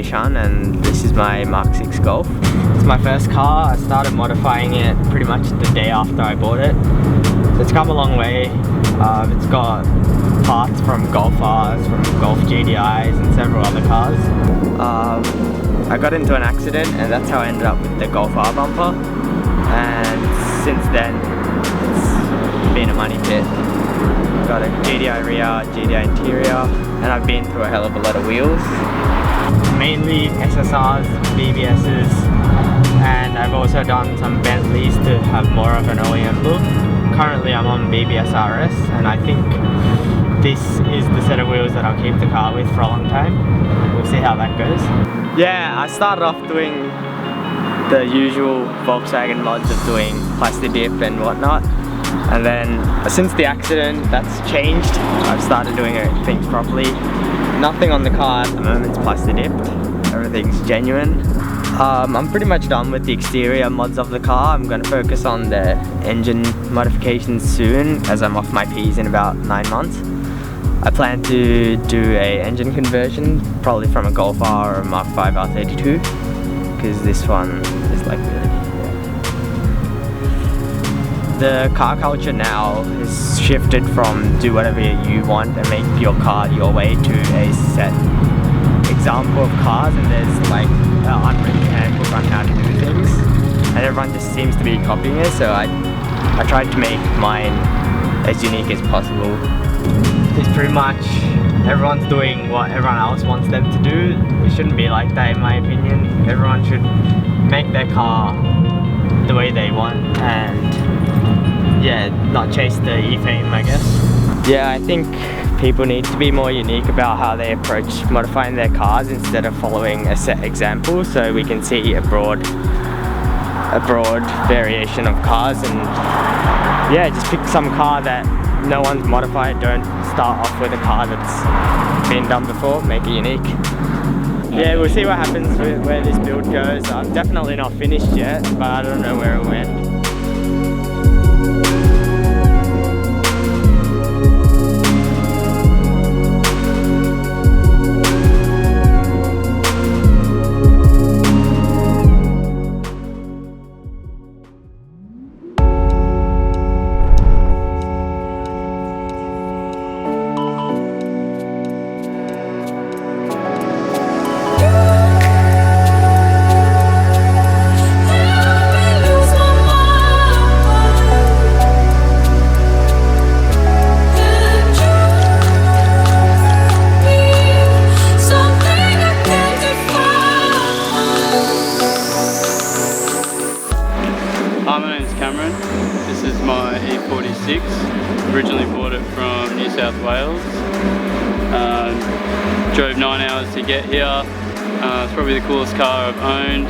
Sean, and this is my Mark 6 Golf. It's my first car. I started modifying it pretty much the day after I bought it. It's come a long way. It's got parts from Golf Rs, from Golf GDIs and several other cars. I got into an accident and that's how I ended up with the Golf R bumper, and since then it's been a money pit. Got a GDI rear, GDI interior, and I've been through a hell of a lot of wheels. Mainly SSRs, BBSs, and I've also done some Bentleys to have more of an OEM look. Currently I'm on BBS RS, and I think this is the set of wheels that I'll keep the car with for a long time. We'll see how that goes. Yeah, I started off doing the usual Volkswagen mods of doing plastic dip and whatnot. And then since the accident, that's changed. I've started doing things properly. Nothing on the car at the moment is plastic dipped. Everything's genuine. I'm pretty much done with the exterior mods of the car. I'm going to focus on the engine modifications soon, as I'm off my P's in about 9 months. I plan to do a engine conversion, probably from a Golf R or a Mark 5 R32, because this one is like really, The car culture now has shifted from do whatever you want and make your car your way to a set example of cars, and there's like an unwritten handbook on how to do things, and everyone just seems to be copying it, so I tried to make mine as unique as possible. It's pretty much everyone's doing what everyone else wants them to do. It shouldn't be like that in my opinion. Everyone should make their car the way they want and yeah, not chase the E-fame, I guess. Yeah, I think people need to be more unique about how they approach modifying their cars instead of following a set example, so we can see a broad variation of cars, and yeah, just pick some car that no one's modified. Don't start off with a car that's been done before, make it unique. Yeah, we'll see what happens with where this build goes. I'm definitely not finished yet, but I don't know where it will end. This is my E46. Originally bought it from New South Wales. Drove 9 hours to get here. It's probably the coolest car I've owned.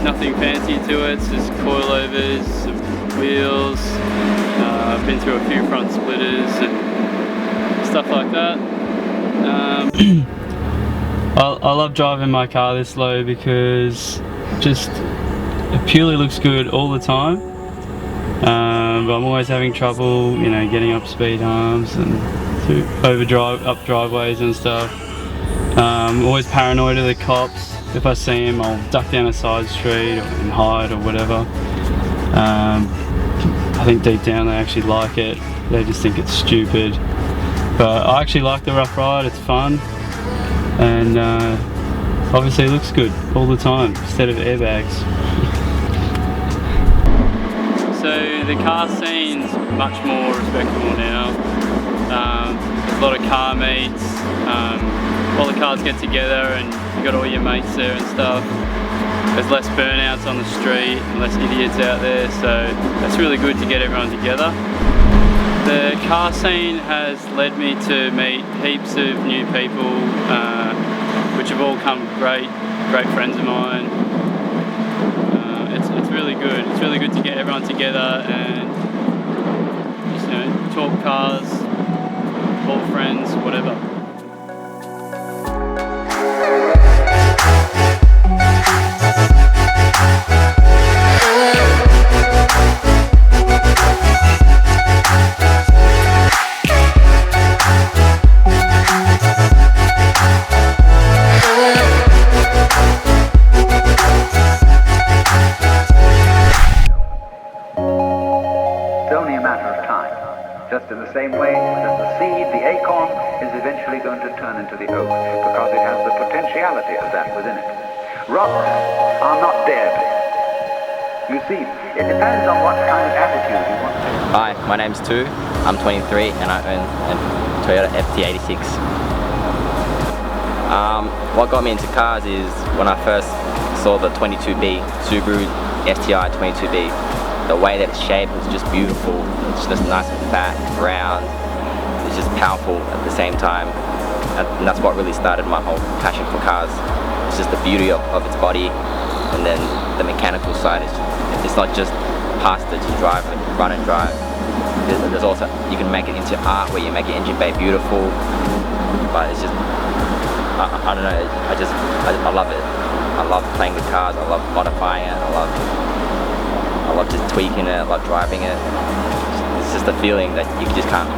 Nothing fancy to it, it's just coilovers, some wheels. I've been through a few front splitters and stuff like that. I love driving my car this low because it purely looks good all the time, but I'm always having trouble, you know, getting up speed humps and up driveways and stuff. I'm always paranoid of the cops. If I see them, I'll duck down a side street and hide or whatever. I think deep down they actually like it. They just think it's stupid. But I actually like the rough ride, it's fun. And obviously it looks good all the time instead of airbags. So the car scene's much more respectable now. There's a lot of car meets, all the cars get together and you got all your mates there and stuff. There's less burnouts on the street and less idiots out there, so that's really good to get everyone together. The car scene has led me to meet heaps of new people, which have all come great friends of mine. It's really good. It's really good to get everyone together and just, you know, talk cars, call friends, whatever. eventually going to turn into the oak because it has the potentiality of that within it. Rocks are not dead. You see, it depends on what kind of attitude you want to take. Hi, my name's Tu. I'm 23 and I own a Toyota FT86. What got me into cars is when I first saw the 22B, Subaru STI 22B. The way that it's shaped is just beautiful. It's just nice and fat, round. It's just powerful at the same time. And that's what really started my whole passion for cars. It's just the beauty of its body, and then the mechanical side. It's not just parts that you drive and run and drive. There's also, you can make it into art where you make your engine bay beautiful. But it's just, I don't know, I love it. I love playing with cars, I love modifying it, I love just tweaking it, I love driving it. It's just a feeling that you just can't,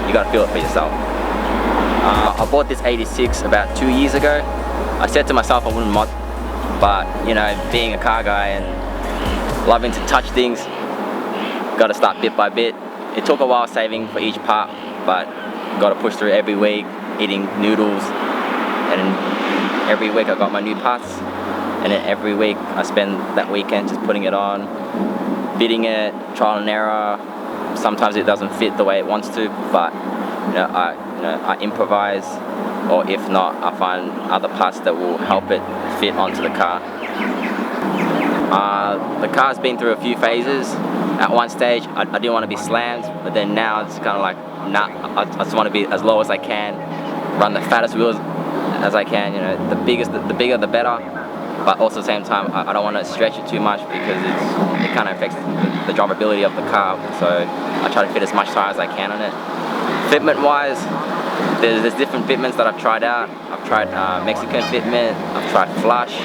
you gotta feel it for yourself. I bought this 86 about 2 years ago. I said to myself I wouldn't mod, but you know, being a car guy and loving to touch things, gotta start bit by bit. It took a while saving for each part, but gotta push through every week, eating noodles, and every week I got my new parts, and then every week I spend that weekend just putting it on, fitting it, trial and error. Sometimes it doesn't fit the way it wants to, but I improvise, or if not, I find other parts that will help it fit onto the car. The car's been through a few phases. At one stage, I didn't want to be slammed, but then now it's kind of like, nah, I just want to be as low as I can, run the fattest wheels as I can. You know, the bigger the better. But also at the same time, I don't want to stretch it too much because it kind of affects the drivability of the car. So I try to fit as much tire as I can on it. Fitment wise, there's different fitments that I've tried out. I've tried Mexican fitment, I've tried flush,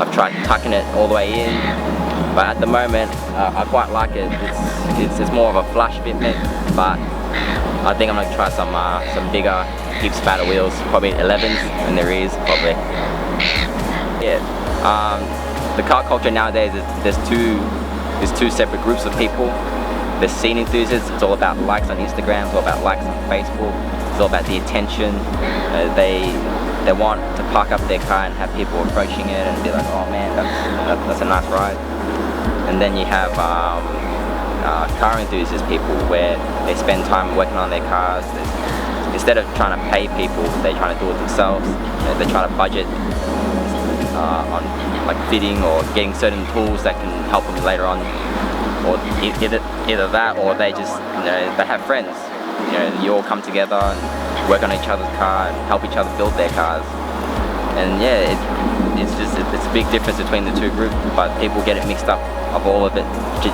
I've tried tucking it all the way in. But at the moment, I quite like it. It's more of a flush fitment, but I think I'm going to try some bigger, heaps fatter wheels, probably 11s in the rears, probably. Yeah. The car culture nowadays there's two separate groups of people. There's scene enthusiasts. It's all about likes on Instagram. It's all about likes on Facebook. It's all about the attention. They want to park up their car and have people approaching it and be like, oh man, that's a nice ride. And then you have car enthusiast people where they spend time working on their cars. Instead of trying to pay people, they're trying to do it themselves. They try to budget on like fitting or getting certain tools that can help them later on, or either that, or they just, you know, they have friends. You know, you all come together and work on each other's car and help each other build their cars. And yeah, it's a big difference between the two groups, but people get it mixed up of all of it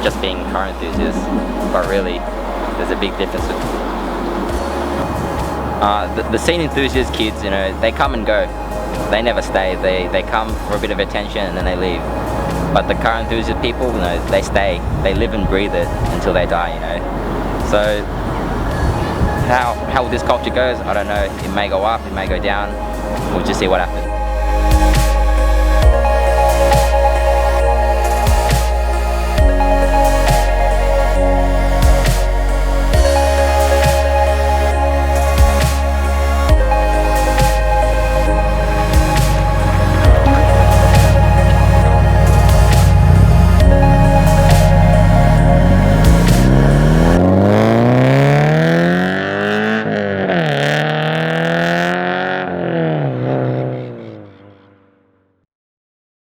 just being car enthusiasts. But really, there's a big difference. The scene enthusiast kids, you know, they come and go. They never stay. They come for a bit of attention and then they leave. But the car enthusiast people, you know, they stay. They live and breathe it until they die, you know. So how this culture goes, I don't know. It may go up, it may go down. We'll just see what happens.